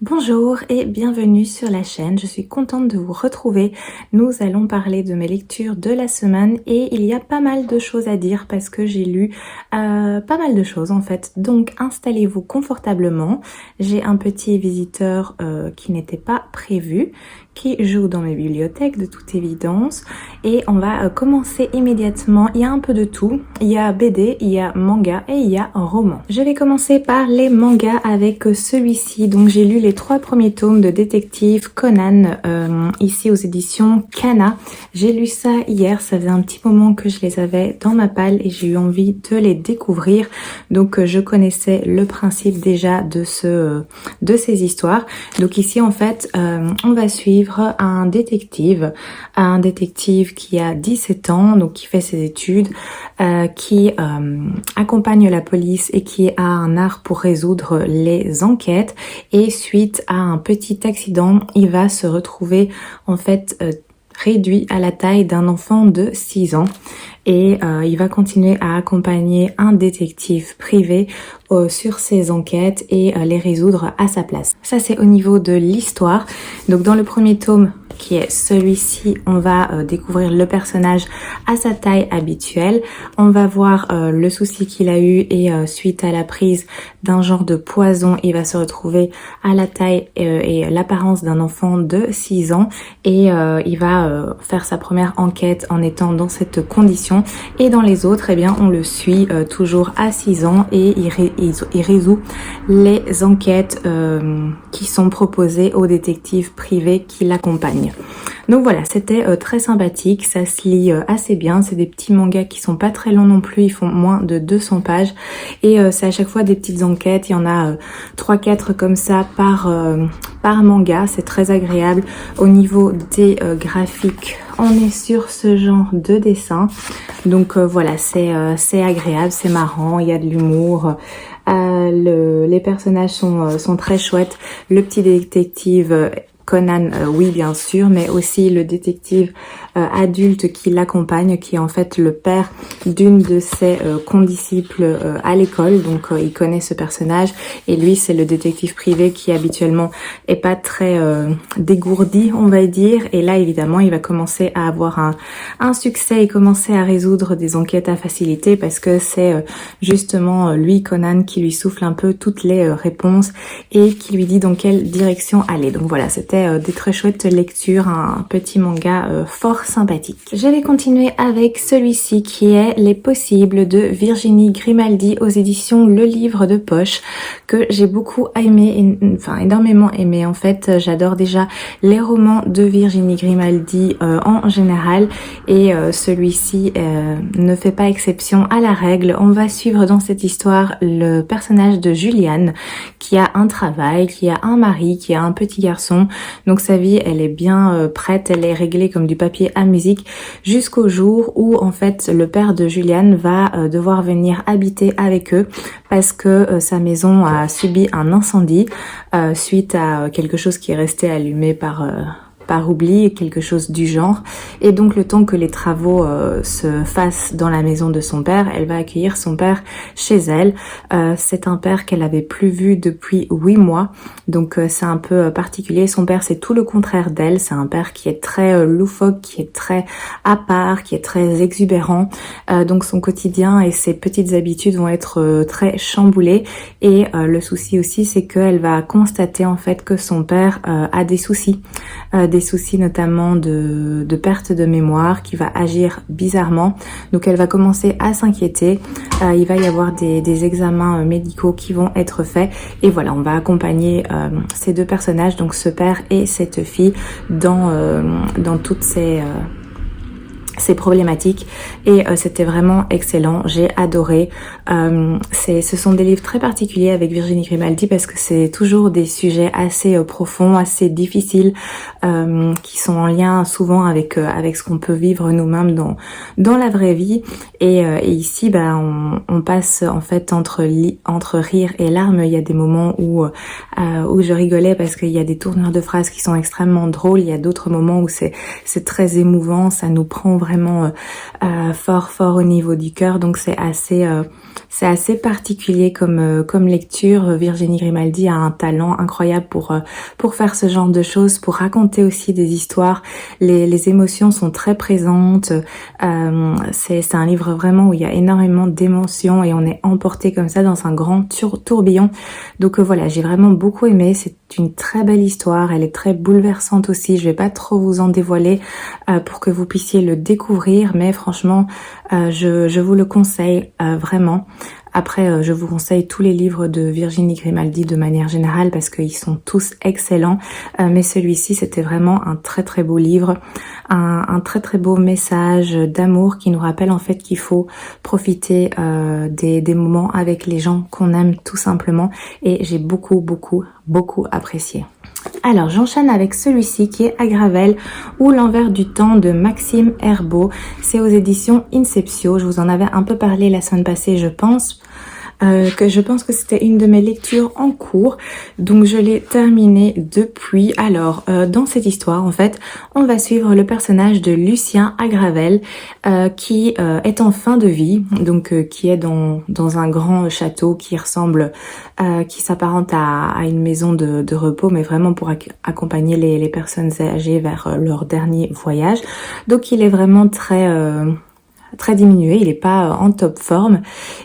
Bonjour et bienvenue sur la chaîne, je suis contente de vous retrouver. Nous allons parler de mes lectures de la semaine et il y a pas mal de choses à dire parce que j'ai lu pas mal de choses en fait. Donc installez-vous confortablement, j'ai un petit visiteur qui n'était pas prévu, qui joue dans mes bibliothèques de toute évidence et on va commencer immédiatement. Il y a un peu de tout, il y a BD, il y a manga et il y a roman. Je vais commencer par les mangas avec celui-ci. Donc j'ai lu les 3 premiers tomes de Détective Conan ici aux éditions Kana. J'ai lu ça hier, ça faisait un petit moment que je les avais dans ma palle et j'ai eu envie de les découvrir. Donc je connaissais le principe déjà de ces histoires. Donc ici en fait on va suivre un détective qui a 17 ans, donc qui fait ses études, qui accompagne la police et qui a un art pour résoudre les enquêtes. Et suite à un petit accident, il va se retrouver en fait réduit à la taille d'un enfant de 6 ans. Et il va continuer à accompagner un détective privé sur ses enquêtes et les résoudre à sa place. Ça c'est au niveau de l'histoire. Donc dans le premier tome, qui est celui-ci, on va découvrir le personnage à sa taille habituelle. On va voir le souci qu'il a eu et suite à la prise d'un genre de poison, il va se retrouver à la taille et l'apparence d'un enfant de 6 ans et il va faire sa première enquête en étant dans cette condition. Et dans les autres, eh bien, on le suit toujours à 6 ans et il résout les enquêtes qui sont proposées aux détectives privés qui l'accompagnent. Donc voilà, c'était très sympathique, ça se lit assez bien, c'est des petits mangas qui sont pas très longs non plus, ils font moins de 200 pages et c'est à chaque fois des petites enquêtes, il y en a 3-4 comme ça par manga, c'est très agréable. Au niveau des graphiques, on est sur ce genre de dessin, donc voilà, c'est agréable, c'est marrant, il y a de l'humour. Les personnages sont très chouettes, le petit détective Conan, oui bien sûr, mais aussi le détective adulte qui l'accompagne, qui est en fait le père d'une de ses condisciples à l'école, donc il connaît ce personnage et lui c'est le détective privé qui habituellement est pas très dégourdi on va dire, et là évidemment il va commencer à avoir un succès et commencer à résoudre des enquêtes à facilité parce que c'est justement lui Conan qui lui souffle un peu toutes les réponses et qui lui dit dans quelle direction aller. Donc voilà, c'était c'était des très chouettes lectures, un petit manga fort sympathique. Je vais continuer avec celui-ci qui est Les Possibles de Virginie Grimaldi aux éditions Le Livre de Poche, que j'ai beaucoup aimé, enfin énormément aimé en fait. J'adore déjà les romans de Virginie Grimaldi en général, et celui-ci ne fait pas exception à la règle. On va suivre dans cette histoire le personnage de Juliane qui a un travail, qui a un mari, qui a un petit garçon. Donc sa vie elle est bien prête, elle est réglée comme du papier à musique, jusqu'au jour où en fait le père de Juliane va devoir venir habiter avec eux parce que sa maison a subi un incendie suite à quelque chose qui est resté allumé par oubli, quelque chose du genre. Et donc le temps que les travaux se fassent dans la maison de son père, elle va accueillir son père chez elle. C'est un père qu'elle avait plus vu depuis 8 mois, donc c'est un peu particulier. Son père c'est tout le contraire d'elle, c'est un père qui est très loufoque, qui est très à part, qui est très exubérant. Donc son quotidien et ses petites habitudes vont être très chamboulés. Et le souci aussi c'est qu'elle va constater en fait que son père a des soucis notamment de perte de mémoire, qui va agir bizarrement. Donc elle va commencer à s'inquiéter. Il va y avoir des examens médicaux qui vont être faits. Et voilà, on va accompagner ces deux personnages, donc ce père et cette fille, dans toutes ces problématiques. Et c'était vraiment excellent, j'ai adoré. Ce sont des livres très particuliers avec Virginie Grimaldi parce que c'est toujours des sujets assez profonds, assez difficiles, qui sont en lien souvent avec ce qu'on peut vivre nous-mêmes dans la vraie vie. Et ici on passe en fait entre rire et larmes. Il y a des moments où je rigolais parce qu'il y a des tournures de phrases qui sont extrêmement drôles. Il y a d'autres moments où c'est très émouvant, ça nous prend vraiment fort au niveau du cœur. Donc c'est assez particulier comme lecture. Virginie Grimaldi a un talent incroyable pour faire ce genre de choses, pour raconter aussi des histoires. Les émotions sont très présentes. C'est un livre vraiment où il y a énormément d'émotions et on est emporté comme ça dans un grand tourbillon. Donc voilà, j'ai vraiment beaucoup aimé. C'est une très belle histoire, elle est très bouleversante aussi. Je vais pas trop vous en dévoiler pour que vous puissiez le découvrir, mais franchement je vous le conseille vraiment. Après, je vous conseille tous les livres de Virginie Grimaldi de manière générale parce qu'ils sont tous excellents. Mais celui-ci, c'était vraiment un très très beau livre, un très très beau message d'amour qui nous rappelle en fait qu'il faut profiter des moments avec les gens qu'on aime tout simplement. Et j'ai beaucoup apprécié. Alors j'enchaîne avec celui-ci qui est Agravel ou l'envers du temps de Maxime Herbeau. C'est aux éditions Inceptio. Je vous en avais un peu parlé la semaine passée, je pense que c'était une de mes lectures en cours, donc je l'ai terminée depuis. Alors dans cette histoire en fait on va suivre le personnage de Lucien Agravel qui est en fin de vie, donc qui est dans un grand château qui ressemble qui s'apparente à une maison de repos, mais vraiment pour accompagner les personnes âgées vers leur dernier voyage. Donc il est vraiment très diminué, il est pas en top forme,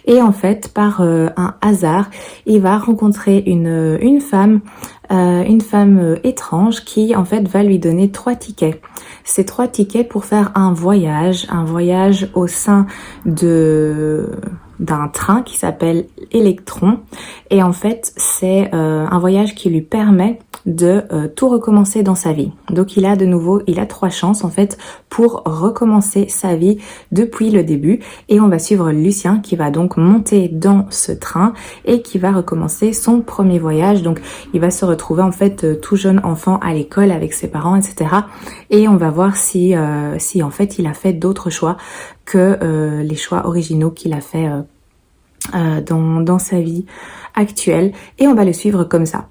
et en fait par un hasard il va rencontrer une femme étrange qui en fait va lui donner 3 tickets. Ces 3 tickets pour faire un voyage au sein d'un train qui s'appelle Electron, et en fait c'est un voyage qui lui permet de tout recommencer dans sa vie. Donc il a 3 chances en fait pour recommencer sa vie depuis le début, et on va suivre Lucien qui va donc monter dans ce train et qui va recommencer son premier voyage. Donc il va se retrouver en fait tout jeune enfant à l'école avec ses parents, etc. Et on va voir si en fait il a fait d'autres choix que les choix originaux qu'il a fait dans sa vie actuelle, et on va le suivre comme ça.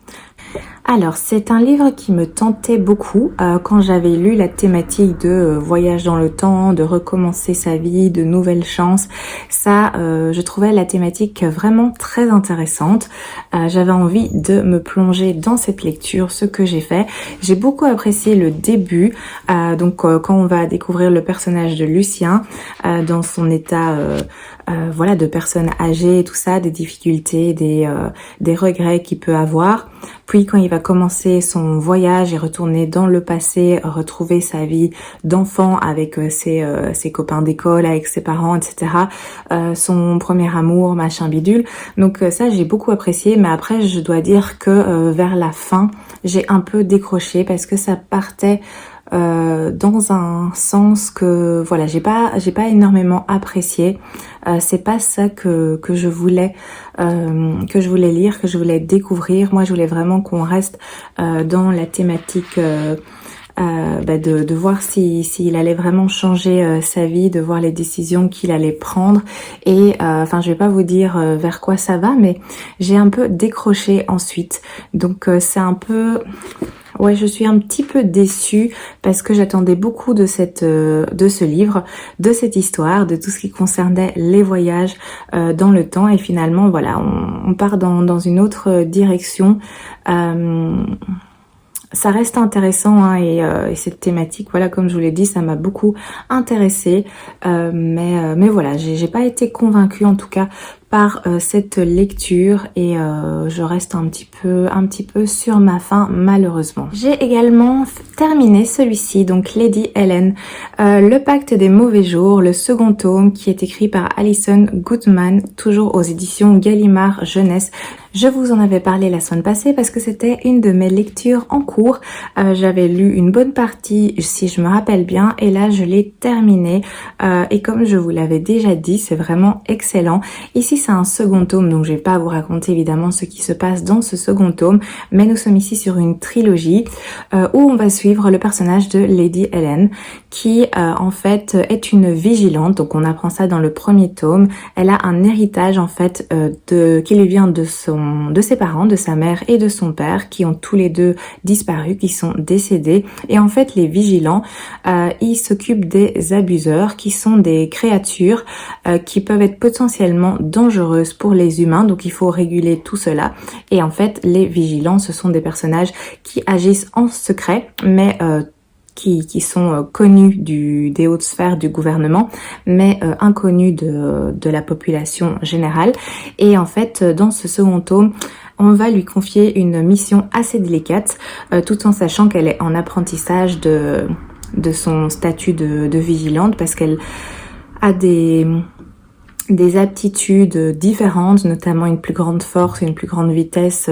Alors, c'est un livre qui me tentait beaucoup quand j'avais lu la thématique de voyage dans le temps, de recommencer sa vie, de nouvelles chances. Ça, je trouvais la thématique vraiment très intéressante. J'avais envie de me plonger dans cette lecture, ce que j'ai fait. J'ai beaucoup apprécié le début, donc quand on va découvrir le personnage de Lucien dans son état voilà, de personnes âgées et tout ça, des difficultés, des regrets qu'il peut avoir. Puis quand il va commencer son voyage et retourner dans le passé, retrouver sa vie d'enfant avec ses copains d'école, avec ses parents, etc. Son premier amour, machin bidule. Donc ça, j'ai beaucoup apprécié, mais après, je dois dire que vers la fin, j'ai un peu décroché parce que ça partait dans un sens que voilà, j'ai pas énormément apprécié. C'est pas ça que je voulais lire, que je voulais découvrir. Moi, je voulais vraiment qu'on reste dans la thématique de voir s'il allait vraiment changer sa vie, de voir les décisions qu'il allait prendre. Et enfin, je vais pas vous dire vers quoi ça va, mais j'ai un peu décroché ensuite. Donc c'est un peu... Ouais, je suis un petit peu déçue parce que j'attendais beaucoup de ce livre, de cette histoire, de tout ce qui concernait les voyages dans le temps. Et finalement, voilà, on part dans une autre direction. Ça reste intéressant hein, et cette thématique, voilà, comme je vous l'ai dit, ça m'a beaucoup intéressée. Mais voilà, j'ai pas été convaincue en tout cas par cette lecture et je reste un petit peu sur ma faim malheureusement. J'ai également terminé celui-ci, donc Lady Helen, Le Pacte des mauvais jours, le second tome qui est écrit par Alison Goodman, toujours aux éditions Gallimard Jeunesse. Je vous en avais parlé la semaine passée parce que c'était une de mes lectures en cours. J'avais lu une bonne partie, si je me rappelle bien, et là je l'ai terminé. Et comme je vous l'avais déjà dit, c'est vraiment excellent. Ici c'est un second tome, donc je vais pas vous raconter évidemment ce qui se passe dans ce second tome, mais nous sommes ici sur une trilogie où on va suivre le personnage de Lady Helen, qui en fait est une vigilante. Donc on apprend ça dans le premier tome. Elle a un héritage en fait qui lui vient de ses parents, de sa mère et de son père, qui ont tous les deux disparu, qui sont décédés. Et en fait, les vigilants, ils s'occupent des abuseurs, qui sont des créatures qui peuvent être potentiellement dangereuses pour les humains. Donc, il faut réguler tout cela. Et en fait, les vigilants, ce sont des personnages qui agissent en secret, mais qui sont connus des hautes sphères du gouvernement, mais inconnus de la population générale. Et en fait, dans ce second tome, on va lui confier une mission assez délicate, tout en sachant qu'elle est en apprentissage de son statut de vigilante, parce qu'elle a des aptitudes différentes, notamment une plus grande force, une plus grande vitesse,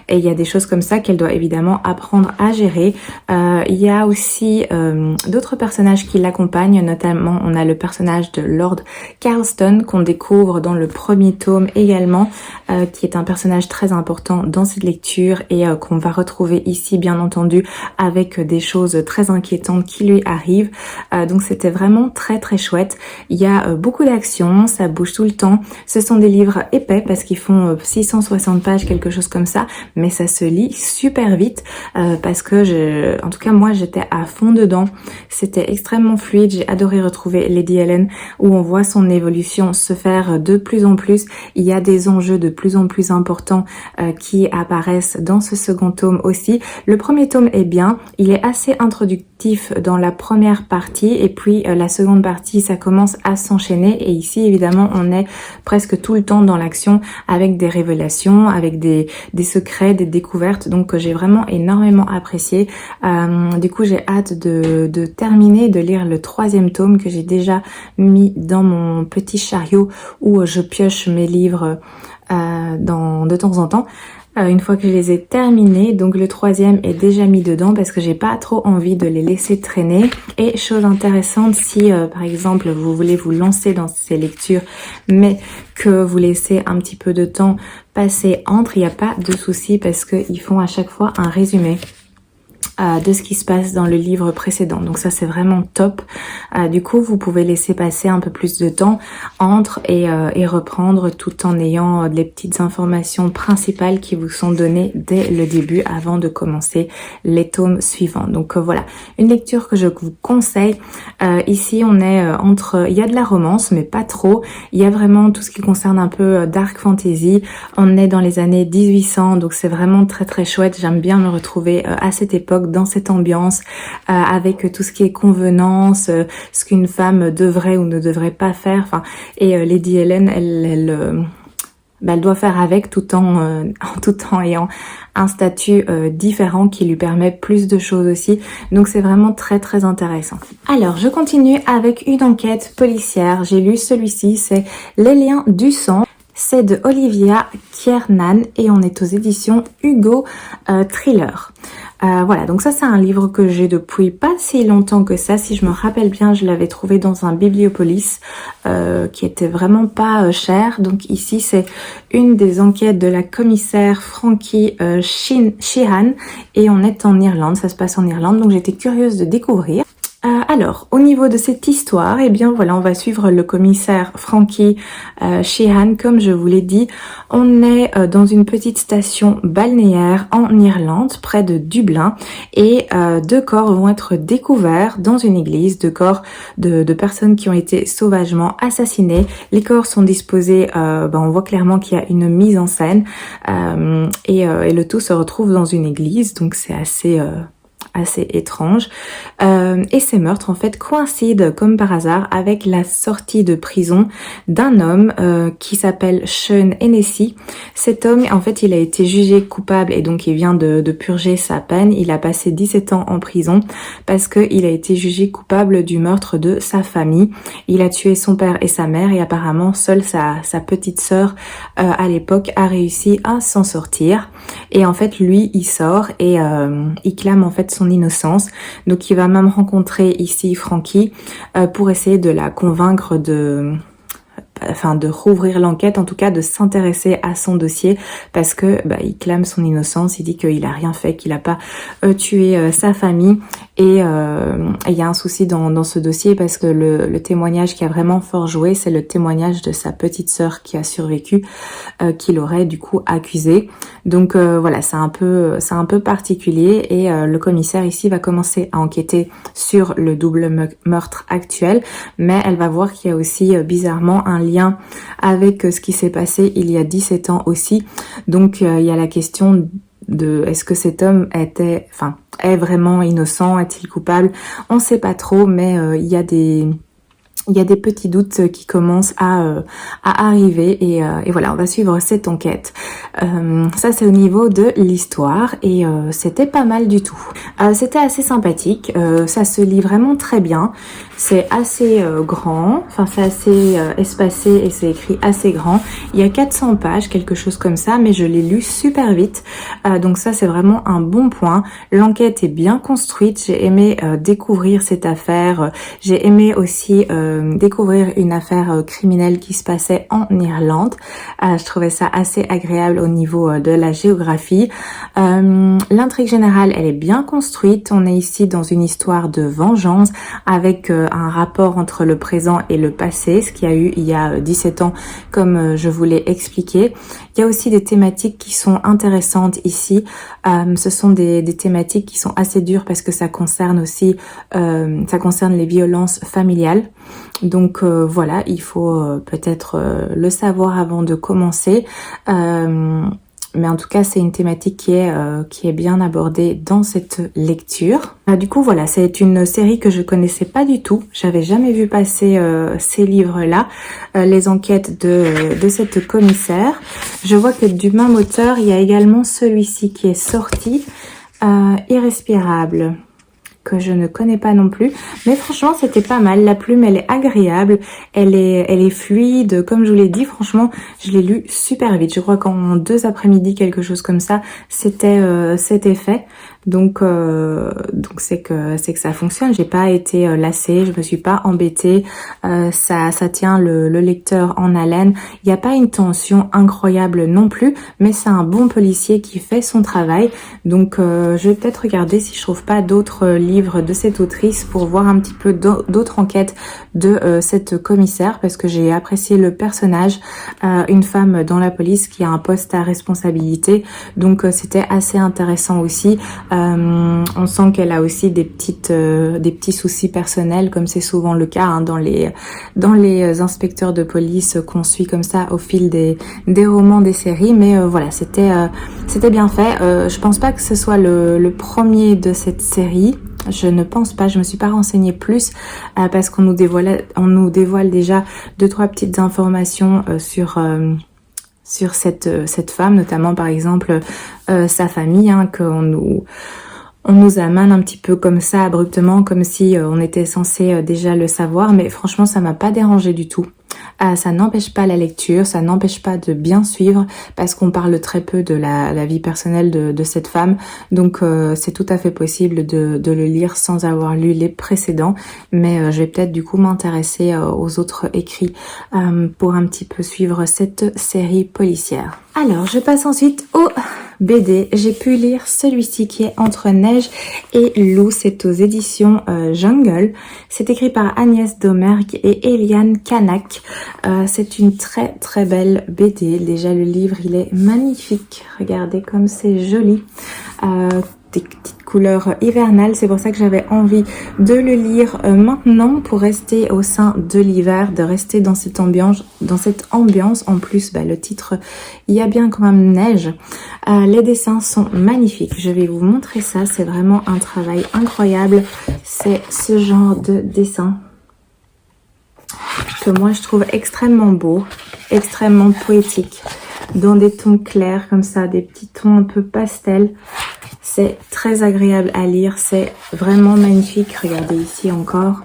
et il y a des choses comme ça qu'elle doit évidemment apprendre à gérer. Il y a aussi d'autres personnages qui l'accompagnent, notamment on a le personnage de Lord Carlston qu'on découvre dans le premier tome également, qui est un personnage très important dans cette lecture et qu'on va retrouver ici bien entendu avec des choses très inquiétantes qui lui arrivent. Donc c'était vraiment très très chouette. Il y a beaucoup d'action, ça bouge tout le temps. Ce sont des livres épais parce qu'ils font 660 pages, quelque chose comme ça, mais ça se lit super vite parce que en tout cas moi j'étais à fond dedans. C'était extrêmement fluide, j'ai adoré retrouver Lady Helen où on voit son évolution se faire de plus en plus. Il y a des enjeux de plus en plus importants qui apparaissent dans ce second tome aussi. Le premier tome est bien, il est assez introductif dans la première partie et puis la seconde partie ça commence à s'enchaîner et ici évidemment on est presque tout le temps dans l'action avec des révélations, avec des secrets, des découvertes, donc j'ai vraiment énormément apprécié. Du coup j'ai hâte de terminer, de lire le troisième tome que j'ai déjà mis dans mon petit chariot où je pioche mes livres de temps en temps. Une fois que je les ai terminés, donc le troisième est déjà mis dedans parce que j'ai pas trop envie de les laisser traîner. Et chose intéressante, si par exemple vous voulez vous lancer dans ces lectures mais que vous laissez un petit peu de temps passer entre, il n'y a pas de souci parce qu'ils font à chaque fois un résumé de ce qui se passe dans le livre précédent. Donc ça c'est vraiment top. Du coup vous pouvez laisser passer un peu plus de temps entre et reprendre tout en ayant les petites informations principales qui vous sont données dès le début avant de commencer les tomes suivants. Donc voilà, une lecture que je vous conseille. Ici on est il y a de la romance mais pas trop. Il y a vraiment tout ce qui concerne un peu dark fantasy. On est dans les années 1800 donc c'est vraiment très très chouette. J'aime bien me retrouver à cette époque dans cette ambiance, avec tout ce qui est convenance, ce qu'une femme devrait ou ne devrait pas faire. Enfin, et Lady Helen, elle doit faire avec tout en ayant un statut différent qui lui permet plus de choses aussi. Donc c'est vraiment très très intéressant. Alors je continue avec une enquête policière. J'ai lu celui-ci, c'est Les liens du sang. C'est de Olivia Kiernan et on est aux éditions Hugo Thriller. Voilà, donc ça c'est un livre que j'ai depuis pas si longtemps que ça. Si je me rappelle bien, je l'avais trouvé dans un Bibliopolis qui était vraiment pas cher. Donc ici c'est une des enquêtes de la commissaire Frankie Sheehan et on est en Irlande, ça se passe en Irlande, donc j'étais curieuse de découvrir. Alors, au niveau de cette histoire, eh bien voilà, on va suivre le commissaire Frankie Sheehan. Comme je vous l'ai dit, on est dans une petite station balnéaire en Irlande, près de Dublin, et deux corps vont être découverts dans une église, deux corps de personnes qui ont été sauvagement assassinées. Les corps sont disposés, on voit clairement qu'il y a une mise en scène, et le tout se retrouve dans une église, donc c'est assez étrange. Et ces meurtres en fait coïncident comme par hasard avec la sortie de prison d'un homme qui s'appelle Sean Hennessy. Cet homme en fait il a été jugé coupable et donc il vient de purger sa peine. Il a passé 17 ans en prison parce qu'il a été jugé coupable du meurtre de sa famille. Il a tué son père et sa mère et apparemment seule sa petite sœur à l'époque a réussi à s'en sortir. Et en fait lui il sort et il clame en fait son innocence. Donc il va même rencontrer ici Frankie pour essayer de la convaincre de rouvrir l'enquête, en tout cas de s'intéresser à son dossier parce que il clame son innocence, il dit qu'il a rien fait, qu'il a pas tué sa famille et il y a un souci dans ce dossier parce que le témoignage qui a vraiment fort joué, c'est le témoignage de sa petite sœur qui a survécu, qui l'aurait du coup accusé. Donc voilà, c'est un peu particulier et le commissaire ici va commencer à enquêter sur le double meurtre actuel, mais elle va voir qu'il y a aussi bizarrement un lien avec ce qui s'est passé il y a 17 ans aussi. Donc il y a la question de est-ce que cet homme est vraiment innocent, est-il coupable? On sait pas trop, mais il y a des petits doutes qui commencent à arriver et voilà, on va suivre cette enquête. Ça c'est au niveau de l'histoire et c'était pas mal du tout. C'était assez sympathique, ça se lit vraiment très bien. C'est assez grand, c'est assez espacé et c'est écrit assez grand. Il y a 400 pages, quelque chose comme ça, mais je l'ai lu super vite. Donc ça c'est vraiment un bon point. L'enquête est bien construite, j'ai aimé découvrir cette affaire. J'ai aimé aussi découvrir une affaire criminelle qui se passait en Irlande. Je trouvais ça assez agréable au niveau de la géographie. L'intrigue générale, elle est bien construite. On est ici dans une histoire de vengeance avec un rapport entre le présent et le passé, ce qu'il y a eu il y a 17 ans, comme je vous l'ai expliqué. Il y a aussi des thématiques qui sont intéressantes ici. Ce sont des thématiques qui sont assez dures parce que ça concerne aussi, ça concerne les violences familiales. Donc voilà, il faut peut-être le savoir avant de commencer. Mais en tout cas, c'est une thématique qui est bien abordée dans cette lecture. Du coup, voilà, c'est une série que je connaissais pas du tout. J'avais jamais vu passer ces livres-là, les enquêtes de cette commissaire. Je vois que du même auteur, il y a également celui-ci qui est sorti, Irrespirable, que je ne connais pas non plus, mais franchement c'était pas mal. La plume elle est agréable, elle est fluide, comme je vous l'ai dit. Franchement je l'ai lu super vite, je crois qu'en 2 après-midi, quelque chose comme ça, c'était fait. Donc c'est que ça fonctionne. J'ai pas été lassée, je me suis pas embêtée. Ça tient le lecteur en haleine. Il n'y a pas une tension incroyable non plus, mais c'est un bon policier qui fait son travail. Donc je vais peut-être regarder si je trouve pas d'autres livres livre de cette autrice pour voir un petit peu d'autres enquêtes de cette commissaire, parce que j'ai apprécié le personnage, une femme dans la police qui a un poste à responsabilité, donc c'était assez intéressant aussi. On sent qu'elle a aussi des petits soucis personnels, comme c'est souvent le cas hein, dans les inspecteurs de police qu'on suit comme ça au fil des romans, des séries, mais voilà, c'était bien fait. Je pense pas que ce soit le premier de cette série. Je ne pense pas, je me suis pas renseignée plus parce qu'on nous dévoile déjà 2-3 petites informations sur cette femme, notamment par exemple sa famille, hein, on nous amène un petit peu comme ça abruptement, comme si on était censé déjà le savoir, mais franchement ça m'a pas dérangé du tout. Ça n'empêche pas la lecture, ça n'empêche pas de bien suivre parce qu'on parle très peu de la vie personnelle de cette femme, donc c'est tout à fait possible de le lire sans avoir lu les précédents, mais je vais peut-être du coup m'intéresser aux autres écrits pour un petit peu suivre cette série policière. Alors je passe ensuite au BD. J'ai pu lire celui-ci qui est Entre neige et loup, c'est aux éditions Jungle. C'est écrit par Agnès Domergue et Eliane Canac. C'est une très très belle BD. Déjà le livre il est magnifique, regardez comme c'est joli. Des petites couleurs hivernales, c'est pour ça que j'avais envie de le lire maintenant pour rester au sein de l'hiver, de rester dans cette ambiance. En plus, le titre, il y a bien quand même neige. Les dessins sont magnifiques, je vais vous montrer ça, c'est vraiment un travail incroyable. C'est ce genre de dessin que moi je trouve extrêmement beau, extrêmement poétique, dans des tons clairs comme ça, des petits tons un peu pastel. C'est très agréable à lire, c'est vraiment magnifique. Regardez ici encore.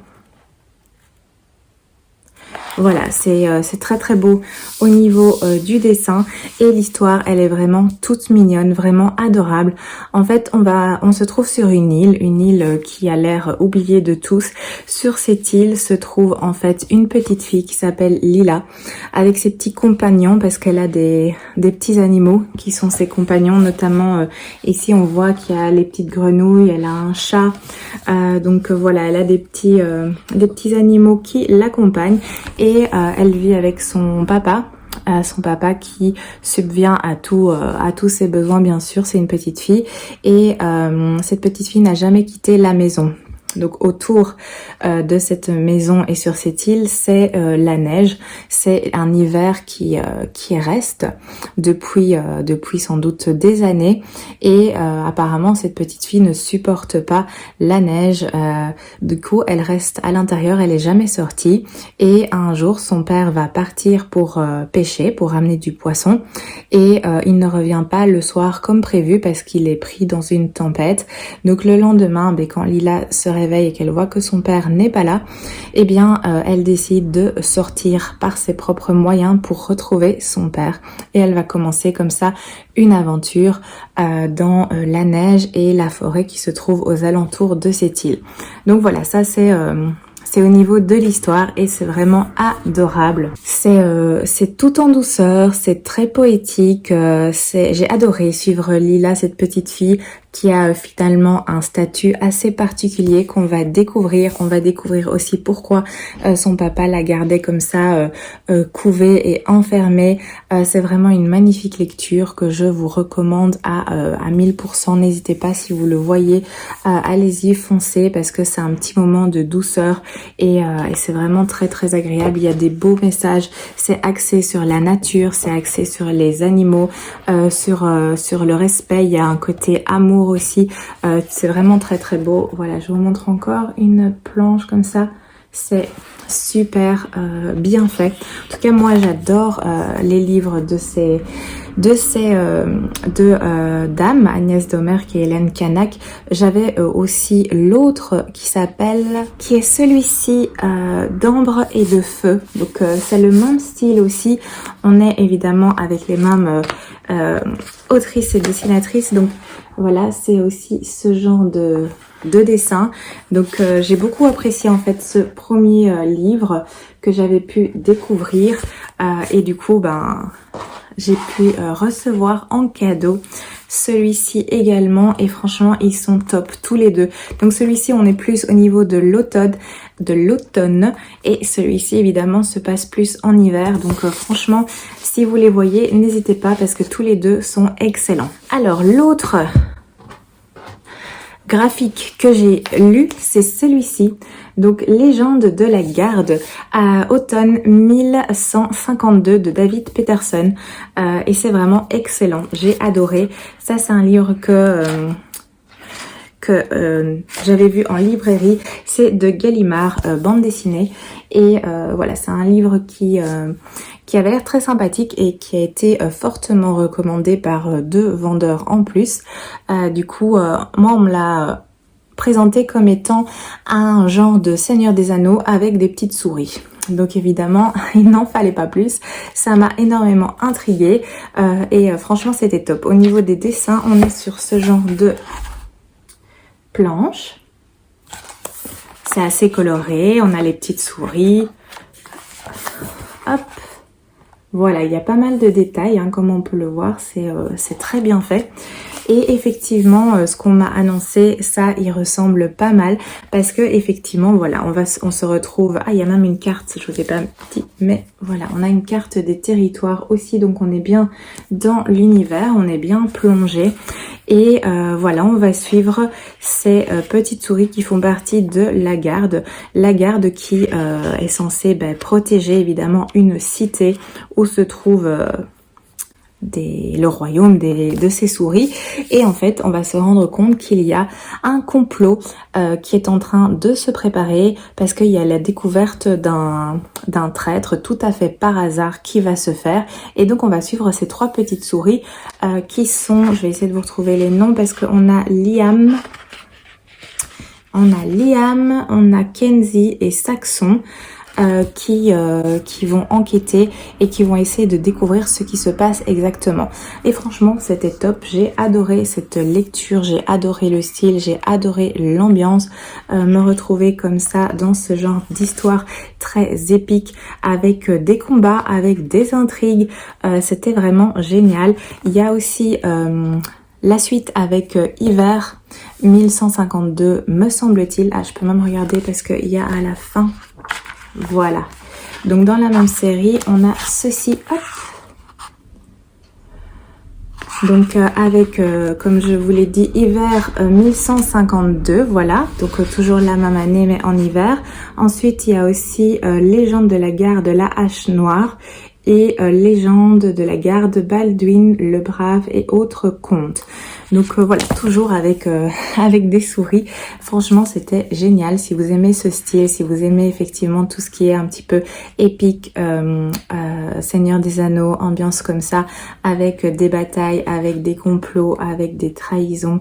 Voilà, c'est très très beau au niveau du dessin, et l'histoire elle est vraiment toute mignonne, vraiment adorable. En fait on se trouve sur une île qui a l'air oubliée de tous. Sur cette île se trouve en fait une petite fille qui s'appelle Lila avec ses petits compagnons, parce qu'elle a des petits animaux qui sont ses compagnons, notamment ici on voit qu'il y a les petites grenouilles, elle a un chat, donc voilà, elle a des petits animaux qui l'accompagnent. Et elle vit avec son papa qui subvient à tous ses besoins, bien sûr. C'est une petite fille, et cette petite fille n'a jamais quitté la maison. Donc autour de cette maison et sur cette île, c'est la neige. C'est un hiver qui reste depuis sans doute des années, et apparemment cette petite fille ne supporte pas la neige. Du coup elle reste à l'intérieur, elle est jamais sortie, et un jour son père va partir pour pêcher, pour ramener du poisson, et il ne revient pas le soir comme prévu parce qu'il est pris dans une tempête. Donc le lendemain, quand Lila se réveille et qu'elle voit que son père n'est pas là, elle décide de sortir par ses propres moyens pour retrouver son père, et elle va commencer comme ça une aventure dans la neige et la forêt qui se trouve aux alentours de cette île. Donc voilà, ça c'est au niveau de l'histoire, et c'est vraiment adorable. C'est tout en douceur, c'est très poétique. J'ai adoré suivre Lila, cette petite fille qui a finalement un statut assez particulier qu'on va découvrir. On va découvrir aussi pourquoi son papa la gardait comme ça, couvée et enfermée. C'est vraiment une magnifique lecture que je vous recommande à 1000%. N'hésitez pas, si vous le voyez, allez-y, foncez, parce que c'est un petit moment de douceur, et c'est vraiment très très agréable. Il y a des beaux messages, c'est axé sur la nature, c'est axé sur les animaux, sur le respect. Il y a un côté amour aussi, c'est vraiment très très beau. Voilà, je vous montre encore une planche comme ça, c'est super bien fait. En tout cas moi j'adore les livres de ces deux dames, Agnès Domergue et Eliane Canac. J'avais aussi l'autre qui est celui-ci, d'Ambre et de Feu. Donc c'est le même style aussi. On est évidemment avec les mêmes autrices et dessinatrices. Donc voilà, c'est aussi ce genre de dessin. Donc j'ai beaucoup apprécié en fait ce premier livre que j'avais pu découvrir, et du coup j'ai pu recevoir en cadeau celui-ci également, et franchement ils sont top tous les deux. Donc celui-ci on est plus au niveau de l'automne et celui-ci évidemment se passe plus en hiver. Donc franchement si vous les voyez n'hésitez pas parce que tous les deux sont excellents. Alors l'autre graphique que j'ai lu, c'est celui-ci, donc Légende de la garde, à automne 1152 de David Peterson, et c'est vraiment excellent, j'ai adoré. Ça c'est un livre que j'avais vu en librairie, c'est de Gallimard, bande dessinée, et voilà, c'est un livre qui avait l'air très sympathique et qui a été fortement recommandé par 2 vendeurs en plus. Du coup, moi on me l'a présenté comme étant un genre de Seigneur des Anneaux avec des petites souris. Donc évidemment, il n'en fallait pas plus. Ça m'a énormément intriguée et franchement c'était top. Au niveau des dessins, on est sur ce genre de planche. C'est assez coloré, on a les petites souris. Hop. Voilà, il y a pas mal de détails, hein, comme on peut le voir, c'est très bien fait. Et effectivement, ce qu'on m'a annoncé, ça y ressemble pas mal parce que effectivement, voilà, on se retrouve. Ah, il y a même une carte, je vous ai pas dit, mais voilà, on a une carte des territoires aussi, donc on est bien dans l'univers, on est bien plongé. Et voilà, on va suivre ces petites souris qui font partie de la garde qui est censée protéger évidemment une cité où se trouve le royaume de ces souris. Et en fait on va se rendre compte qu'il y a un complot qui est en train de se préparer parce qu'il y a la découverte d'un traître tout à fait par hasard qui va se faire. Et donc on va suivre ces 3 petites souris qui sont, je vais essayer de vous retrouver les noms parce qu'on a Liam, on a Kenzie et Saxon. Qui vont enquêter et qui vont essayer de découvrir ce qui se passe exactement. Et franchement, c'était top. J'ai adoré cette lecture, j'ai adoré le style, j'ai adoré l'ambiance. Me retrouver comme ça dans ce genre d'histoire très épique avec des combats, avec des intrigues. C'était vraiment génial. Il y a aussi la suite avec Hiver 1152, me semble-t-il. Ah, je peux même regarder parce qu'il y a à la fin... Voilà, donc dans la même série, on a ceci, hop. Donc avec, comme je vous l'ai dit, Hiver 1152, voilà, donc toujours la même année mais en hiver. Ensuite, il y a aussi Légende de la garde, la hache noire, et Légende de la garde, Balduin le brave et autres contes. Donc voilà, toujours avec des souris. Franchement, c'était génial. Si vous aimez ce style, si vous aimez effectivement tout ce qui est un petit peu épique, Seigneur des Anneaux, ambiance comme ça, avec des batailles, avec des complots, avec des trahisons,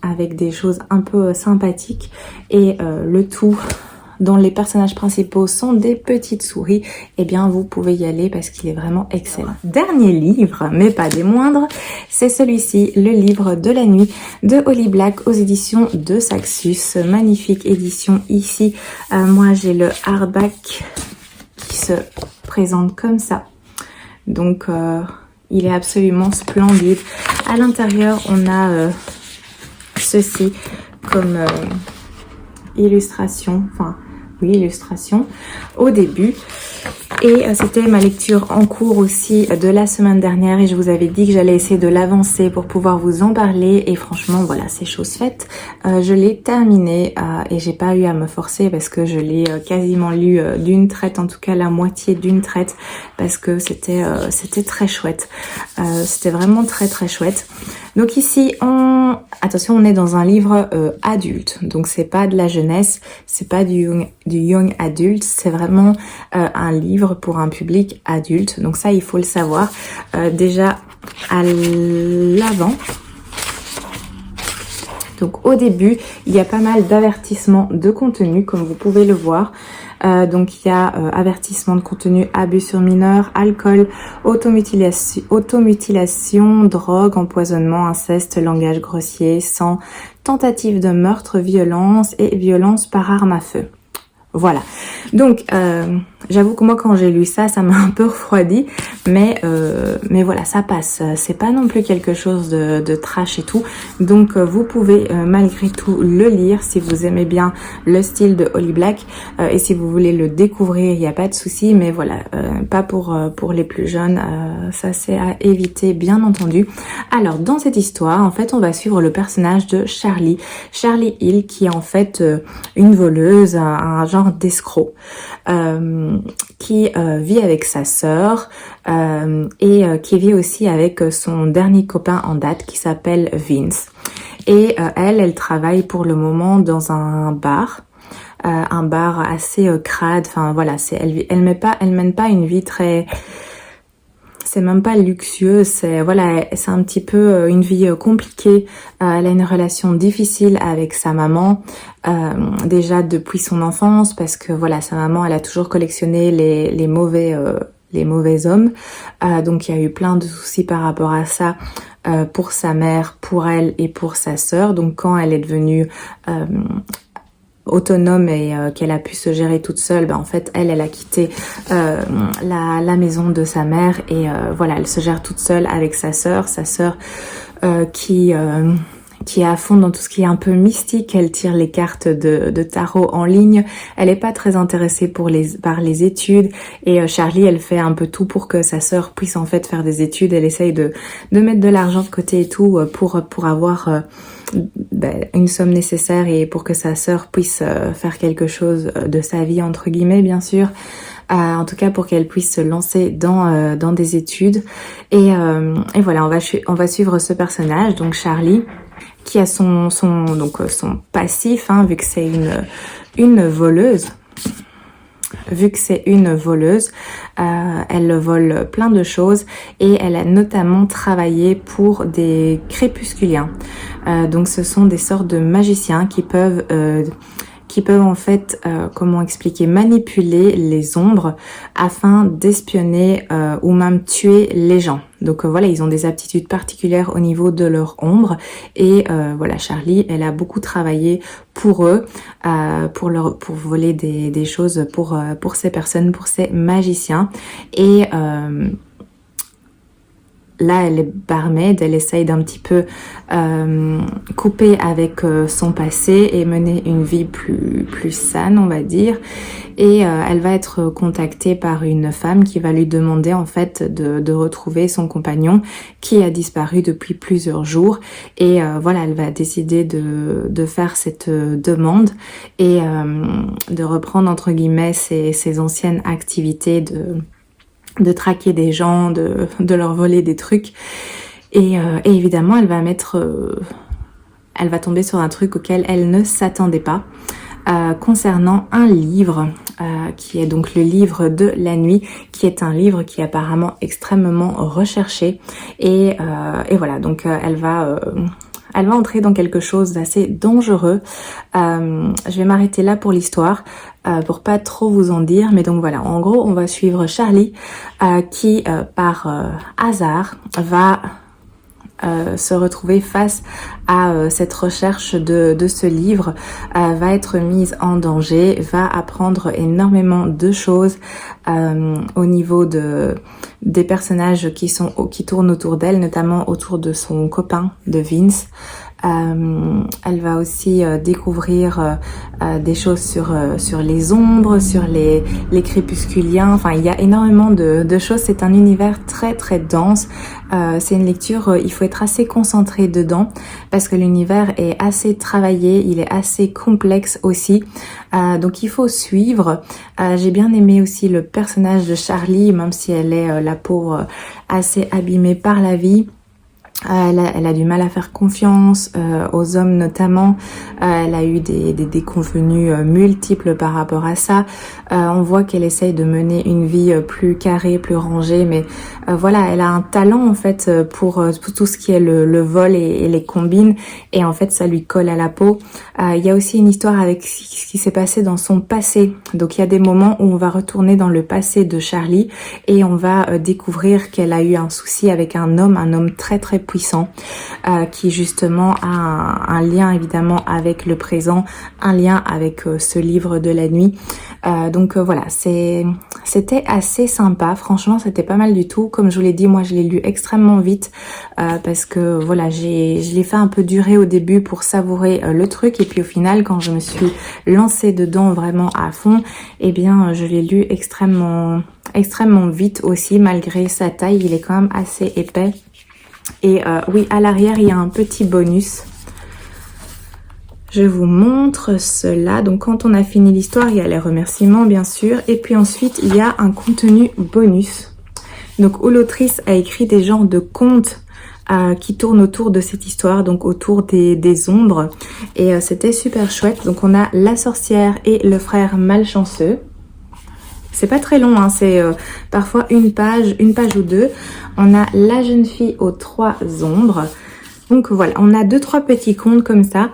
avec des choses un peu sympathiques, et le tout dont les personnages principaux sont des petites souris, eh bien vous pouvez y aller parce qu'il est vraiment excellent. Dernier livre, mais pas des moindres, c'est celui-ci, le livre de la nuit de Holly Black aux éditions de Saxus. Magnifique édition ici. Moi j'ai le hardback qui se présente comme ça. Donc il est absolument splendide. À l'intérieur on a ceci comme illustration, enfin oui, illustration au début. Et c'était ma lecture en cours aussi de la semaine dernière et je vous avais dit que j'allais essayer de l'avancer pour pouvoir vous en parler, et franchement voilà, c'est chose faite. Je l'ai terminé et j'ai pas eu à me forcer parce que je l'ai quasiment lu d'une traite, en tout cas la moitié d'une traite, parce que c'était très chouette. C'était vraiment très très chouette. Donc ici, attention, on est dans un livre adulte, donc c'est pas de la jeunesse, c'est pas du young adulte, c'est vraiment un livre pour un public adulte. Donc ça, il faut le savoir. Déjà à l'avant, donc au début, il y a pas mal d'avertissements de contenu, comme vous pouvez le voir. Donc il y a avertissement de contenu, abus sur mineurs, alcool, automutilation, drogue, empoisonnement, inceste, langage grossier, sang, tentative de meurtre, violence et violence par arme à feu. Voilà. Donc, j'avoue que moi, quand j'ai lu ça, ça m'a un peu refroidi. Mais voilà, ça passe. C'est pas non plus quelque chose de trash et tout. Donc, vous pouvez malgré tout le lire si vous aimez bien le style de Holly Black. Et si vous voulez le découvrir, il n'y a pas de souci. Mais voilà, pas pour les plus jeunes. Ça, c'est à éviter, bien entendu. Alors, dans cette histoire, en fait, on va suivre le personnage de Charlie. Charlie Hill, qui est en fait une voleuse, un genre d'escroc, qui vit avec sa sœur et qui vit aussi avec son dernier copain en date qui s'appelle Vince. Et elle travaille pour le moment dans un bar assez crade. Enfin voilà, elle mène pas une vie très, c'est même pas luxueux, c'est un petit peu une vie compliquée. Elle a une relation difficile avec sa maman, déjà depuis son enfance, parce que voilà, sa maman, elle a toujours collectionné les mauvais hommes. Donc il y a eu plein de soucis par rapport à ça, pour sa mère, pour elle et pour sa sœur. Donc quand elle est devenue autonome et qu'elle a pu se gérer toute seule, en fait elle a quitté la maison de sa mère et voilà, elle se gère toute seule avec sa sœur qui est à fond dans tout ce qui est un peu mystique. Elle tire les cartes de tarot en ligne. Elle est pas très intéressée par les études et Charlie, elle fait un peu tout pour que sa sœur puisse en fait faire des études. Elle essaye de mettre de l'argent de côté et tout pour avoir une somme nécessaire et pour que sa sœur puisse faire quelque chose de sa vie, entre guillemets, bien sûr. En tout cas pour qu'elle puisse se lancer dans des études et voilà, on va suivre ce personnage, donc Charlie, qui a son passif, vu que c'est une voleuse. Vu que c'est une voleuse, elle vole plein de choses et elle a notamment travaillé pour des crépusculiens. Donc ce sont des sortes de magiciens qui peuvent en fait, comment expliquer, manipuler les ombres afin d'espionner ou même tuer les gens. Donc voilà, ils ont des aptitudes particulières au niveau de leur ombre et voilà, Charlie, elle a beaucoup travaillé pour eux, pour voler des choses pour ces personnes, pour ces magiciens. Et là, elle est barmaid, elle essaye d'un petit peu couper avec son passé et mener une vie plus saine, on va dire. Et elle va être contactée par une femme qui va lui demander en fait de retrouver son compagnon qui a disparu depuis plusieurs jours. Et voilà, elle va décider de faire cette demande et de reprendre entre guillemets ses anciennes activités de traquer des gens, de leur voler des trucs. Et évidemment, elle va tomber sur un truc auquel elle ne s'attendait pas, concernant un livre, qui est donc le livre de la nuit, qui est un livre qui est apparemment extrêmement recherché. Et voilà, donc elle va entrer dans quelque chose d'assez dangereux. Je vais m'arrêter là pour l'histoire, pour pas trop vous en dire. Mais donc voilà, en gros, on va suivre Charlie qui, par hasard, va se retrouver face à cette recherche de ce livre, va être mise en danger, va apprendre énormément de choses au niveau des personnages qui tournent autour d'elle, notamment autour de son copain, de Vince. Elle va aussi découvrir des choses sur les ombres, sur les crépusculiens. Enfin, il y a énormément de choses. C'est un univers très très dense. C'est une lecture, il faut être assez concentré dedans parce que l'univers est assez travaillé, il est assez complexe aussi. Donc il faut suivre. J'ai bien aimé aussi le personnage de Charlie, même si elle est la pauvre assez abîmée par la vie. Elle a du mal à faire confiance aux hommes notamment. Elle a eu des déconvenues multiples par rapport à ça. On voit qu'elle essaye de mener une vie plus carrée, plus rangée, mais voilà, elle a un talent en fait pour tout ce qui est le vol et les combines, et en fait ça lui colle à la peau. Il y a aussi une histoire avec ce qui s'est passé dans son passé. Donc il y a des moments où on va retourner dans le passé de Charlie et on va découvrir qu'elle a eu un souci avec un homme très très Tout-Puissant, qui justement a un lien évidemment avec le présent, un lien avec ce livre de la nuit. Donc voilà, c'était assez sympa, franchement c'était pas mal du tout. Comme je vous l'ai dit, moi je l'ai lu extrêmement vite parce que voilà, je l'ai fait un peu durer au début pour savourer le truc, et puis au final quand je me suis lancée dedans vraiment à fond, eh bien je l'ai lu extrêmement vite aussi, malgré sa taille, il est quand même assez épais. Et oui, à l'arrière il y a un petit bonus. Je vous montre cela. Donc quand on a fini l'histoire, il y a les remerciements bien sûr. Et puis ensuite, il y a un contenu bonus. Donc où l'autrice a écrit des genres de contes qui tournent autour de cette histoire, donc autour des ombres. Et c'était super chouette. Donc on a la sorcière et le frère malchanceux. C'est pas très long, hein, c'est parfois une page ou deux. On a la jeune fille aux 3 ombres. Donc voilà, on a 2-3 petits contes comme ça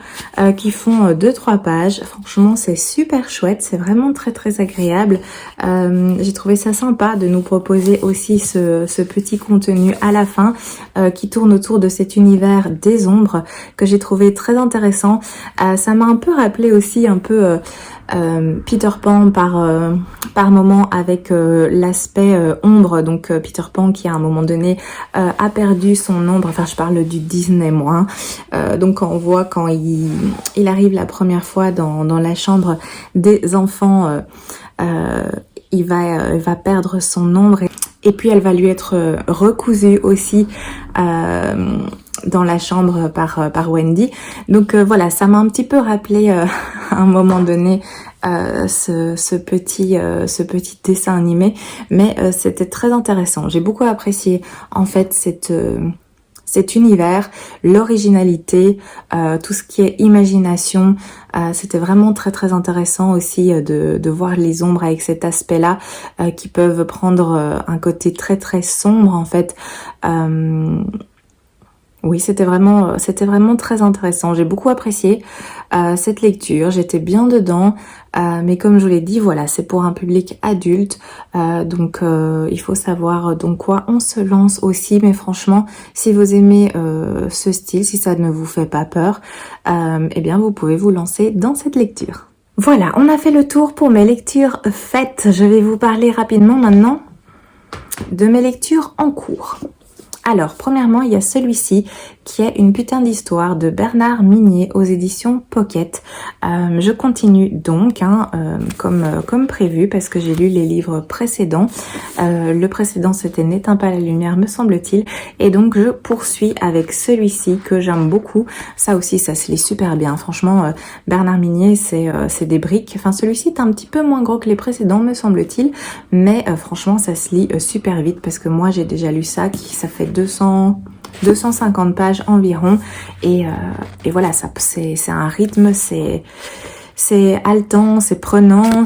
qui font 2-3 pages. Franchement, c'est super chouette, c'est vraiment très agréable. J'ai trouvé ça sympa de nous proposer aussi ce petit contenu à la fin qui tourne autour de cet univers des ombres que j'ai trouvé très intéressant. Ça m'a un peu rappelé aussi un peu Peter Pan par moment, avec l'aspect ombre. Donc Peter Pan qui à un moment donné a perdu son ombre, enfin je parle du Disney moi, donc on voit quand il arrive la première fois dans la chambre des enfants, il va perdre son ombre, et puis elle va lui être recousue aussi dans la chambre par Wendy. Donc voilà, ça m'a un petit peu rappelé à un moment donné ce petit dessin animé, mais c'était très intéressant. J'ai beaucoup apprécié en fait cet univers, l'originalité, tout ce qui est imagination. C'était vraiment très intéressant aussi de voir les ombres avec cet aspect-là qui peuvent prendre un côté très sombre en fait. Oui, c'était vraiment très intéressant. J'ai beaucoup apprécié cette lecture. J'étais bien dedans, mais comme je vous l'ai dit, voilà, c'est pour un public adulte, donc il faut savoir dans quoi on se lance aussi. Mais franchement, si vous aimez ce style, si ça ne vous fait pas peur, eh bien vous pouvez vous lancer dans cette lecture. Voilà, on a fait le tour pour mes lectures faites. Je vais vous parler rapidement maintenant de mes lectures en cours. Alors, premièrement, il y a celui-ci qui est une putain d'histoire de Bernard Minier aux éditions Pocket. Je continue donc, comme prévu, parce que j'ai lu les livres précédents. Le précédent, c'était N'éteins pas la lumière, me semble-t-il. Et donc, je poursuis avec celui-ci que j'aime beaucoup. Ça aussi, ça se lit super bien. Franchement, Bernard Minier, c'est des briques. Enfin, celui-ci est un petit peu moins gros que les précédents, me semble-t-il. Mais franchement, ça se lit super vite parce que moi, j'ai déjà lu ça, ça fait 250 pages environ, et voilà, c'est un rythme, c'est haletant, c'est prenant,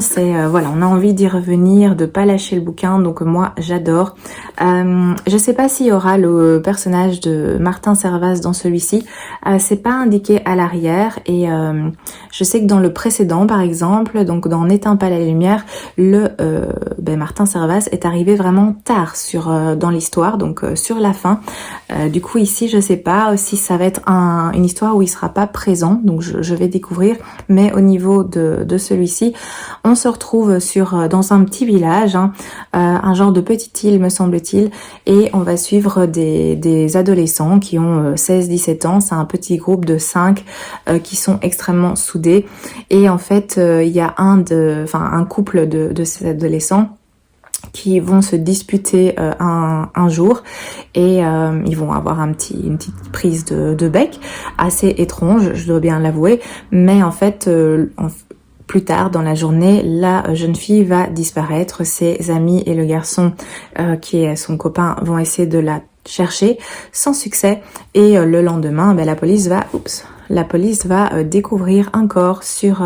voilà, on a envie d'y revenir, de pas lâcher le bouquin, donc moi j'adore. Je sais pas s'il y aura le personnage de Martin Servaz dans celui-ci, c'est pas indiqué à l'arrière, et je sais que dans le précédent par exemple, donc dans N'éteins pas la lumière, Martin Servaz est arrivé vraiment tard dans l'histoire, donc sur la fin. Du coup ici je sais pas si ça va être une histoire où il sera pas présent, donc je vais découvrir, mais au niveau de celui-ci, on se retrouve dans un petit village, un genre de petite île me semble-t-il, et on va suivre des adolescents qui ont 16-17 ans. C'est un petit groupe de 5 qui sont extrêmement soudés, et en fait il y a un couple de ces adolescents qui vont se disputer un jour, et ils vont avoir une petite prise de bec assez étrange, je dois bien l'avouer, mais en fait plus tard dans la journée, la jeune fille va disparaître. Ses amis et le garçon qui est son copain vont essayer de la chercher sans succès, et le lendemain la police va découvrir un corps sur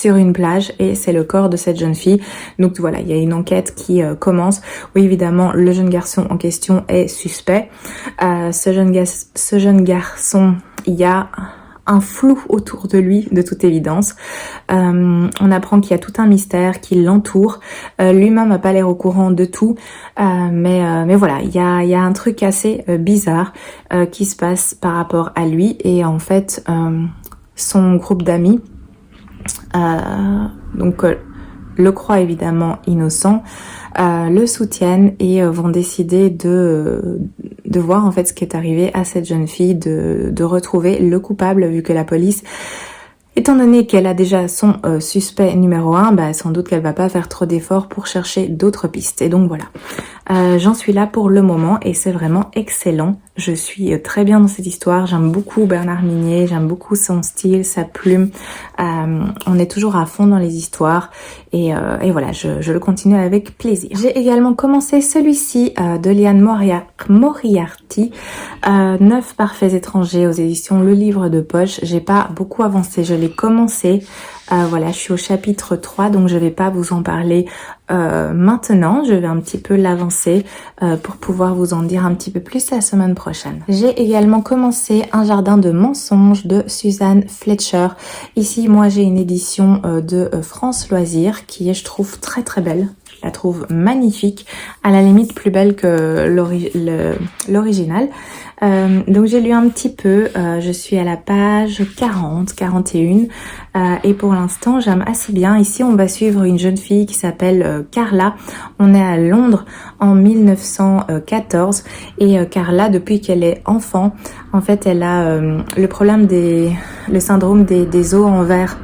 une plage, et c'est le corps de cette jeune fille. Donc voilà, il y a une enquête qui commence. Oui, évidemment, le jeune garçon en question est suspect. Ce jeune garçon, il y a un flou autour de lui, de toute évidence. On apprend qu'il y a tout un mystère qui l'entoure. Lui-même n'a pas l'air au courant de tout, mais voilà, il y a un truc assez bizarre qui se passe par rapport à lui. Et en fait, son groupe d'amis le croient évidemment innocent, le soutiennent et vont décider de voir en fait ce qui est arrivé à cette jeune fille, de retrouver le coupable, vu que la police, étant donné qu'elle a déjà son suspect numéro 1, bah, sans doute qu'elle va pas faire trop d'efforts pour chercher d'autres pistes. Et donc voilà, j'en suis là pour le moment et c'est vraiment excellent. Je suis très bien dans cette histoire, j'aime beaucoup Bernard Minier, j'aime beaucoup son style, sa plume. On est toujours à fond dans les histoires et voilà, je le continue avec plaisir. J'ai également commencé celui-ci de Liane Moriarty, 9 parfaits étrangers aux éditions Le Livre de Poche. J'ai pas beaucoup avancé, je l'ai commencé. Voilà, je suis au chapitre 3, donc je vais pas vous en parler maintenant. Je vais un petit peu l'avancer pour pouvoir vous en dire un petit peu plus la semaine prochaine. J'ai également commencé Un jardin de mensonges de Suzanne Fletcher. Ici, moi, j'ai une édition de France Loisirs qui est, je trouve, très très belle. Je la trouve magnifique, à la limite plus belle que l'original. Donc j'ai lu un petit peu, je suis à la page 41 et pour l'instant j'aime assez bien. Ici on va suivre une jeune fille qui s'appelle Carla. On est à Londres en 1914 et Carla, depuis qu'elle est enfant, en fait elle a le problème le syndrome des os en verre.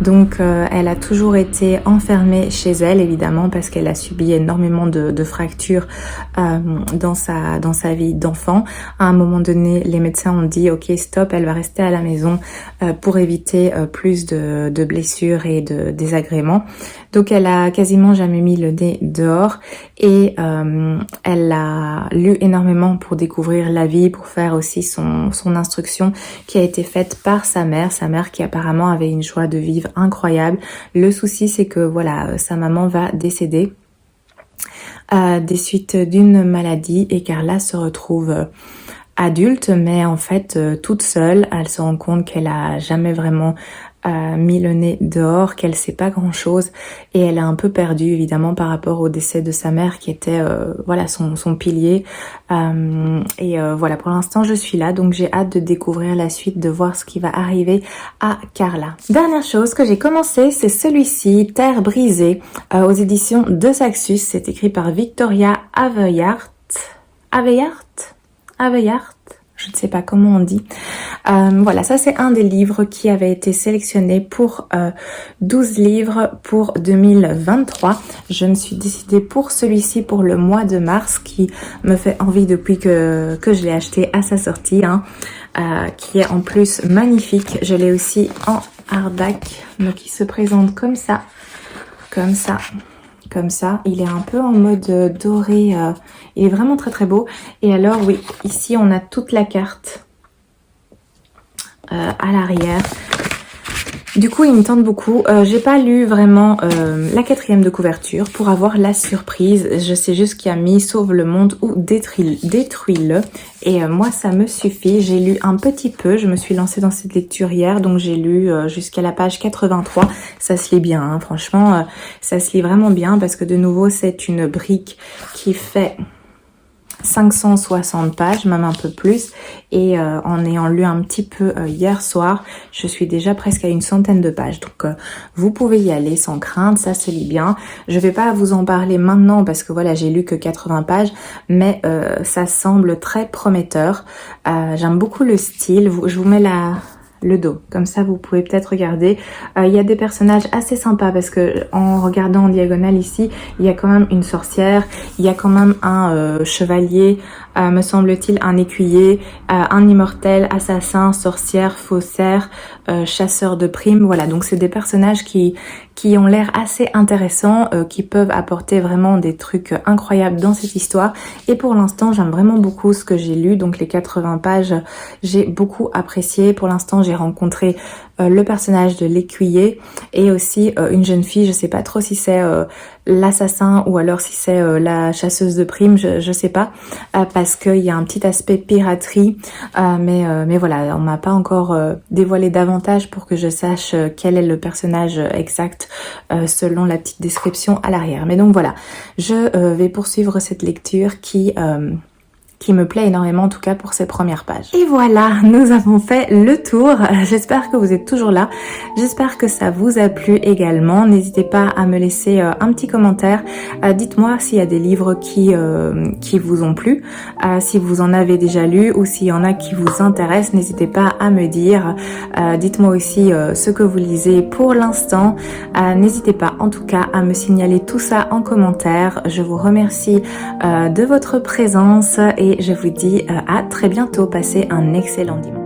Donc elle a toujours été enfermée chez elle, évidemment, parce qu'elle a subi énormément de fractures dans sa vie d'enfant. À un moment donné, les médecins ont dit ok, stop, elle va rester à la maison pour éviter plus de blessures et de désagréments. Donc elle a quasiment jamais mis le nez dehors et elle a lu énormément pour découvrir la vie, pour faire aussi son instruction qui a été faite par sa mère qui apparemment avait une joie de vivre incroyable. Le souci, c'est que voilà, sa maman va décéder des suites d'une maladie et Carla se retrouve adulte, mais en fait toute seule. Elle se rend compte qu'elle a jamais vraiment mis le nez dehors, qu'elle sait pas grand chose et elle est un peu perdue évidemment par rapport au décès de sa mère qui était voilà son pilier voilà, pour l'instant je suis là, donc j'ai hâte de découvrir la suite, de voir ce qui va arriver à Carla. Dernière chose que j'ai commencé, c'est celui-ci, Terre brisée, aux éditions de Saxus. C'est écrit par Victoria Aveyard, je ne sais pas comment on dit. Voilà, ça c'est un des livres qui avait été sélectionné pour 12 livres pour 2023. Je me suis décidée pour celui-ci pour le mois de mars, qui me fait envie depuis que je l'ai acheté à sa sortie, qui est en plus magnifique. Je l'ai aussi en hardback, donc il se présente comme ça. Il est un peu en mode doré, il est vraiment très très beau. Et alors oui, ici on a toute la carte à l'arrière. Du coup il me tente beaucoup. J'ai pas lu vraiment la 4e de couverture pour avoir la surprise. Je sais juste qu'il y a mis Sauve le monde ou détruis-le. Et moi ça me suffit. J'ai lu un petit peu, je me suis lancée dans cette lecture hier, donc j'ai lu jusqu'à la page 83. Ça se lit bien, franchement ça se lit vraiment bien, parce que de nouveau c'est une brique qui fait 560 pages, même un peu plus, et en ayant lu un petit peu hier soir, je suis déjà presque à une centaine de pages, donc vous pouvez y aller sans crainte, ça se lit bien. Je vais pas vous en parler maintenant parce que voilà, j'ai lu que 80 pages, mais ça semble très prometteur. J'aime beaucoup le style, je vous mets le dos, comme ça vous pouvez peut-être regarder. Il y a des personnages assez sympas parce que en regardant en diagonale ici, il y a quand même une sorcière, il y a quand même un chevalier, me semble-t-il, un écuyer, un immortel, assassin, sorcière, faussaire, chasseur de primes. Voilà, donc c'est des personnages qui ont l'air assez intéressants, qui peuvent apporter vraiment des trucs incroyables dans cette histoire. Et pour l'instant, j'aime vraiment beaucoup ce que j'ai lu. Donc les 80 pages, j'ai beaucoup apprécié. Pour l'instant, j'ai j'ai rencontré le personnage de l'écuyer et aussi une jeune fille, je sais pas trop si c'est l'assassin ou alors si c'est la chasseuse de primes, je sais pas, parce qu'il y a un petit aspect piraterie, mais voilà, on m'a pas encore dévoilé davantage pour que je sache quel est le personnage exact selon la petite description à l'arrière. Mais donc voilà, je vais poursuivre cette lecture qui me plaît énormément, en tout cas pour ces premières pages. Et voilà, nous avons fait le tour. J'espère que vous êtes toujours là. J'espère que ça vous a plu également. N'hésitez pas à me laisser un petit commentaire. Dites-moi s'il y a des livres qui vous ont plu, si vous en avez déjà lu ou s'il y en a qui vous intéressent. N'hésitez pas à me dire. Dites-moi aussi ce que vous lisez pour l'instant. N'hésitez pas en tout cas à me signaler tout ça en commentaire. Je vous remercie de votre présence et je vous dis à très bientôt. Passez un excellent dimanche.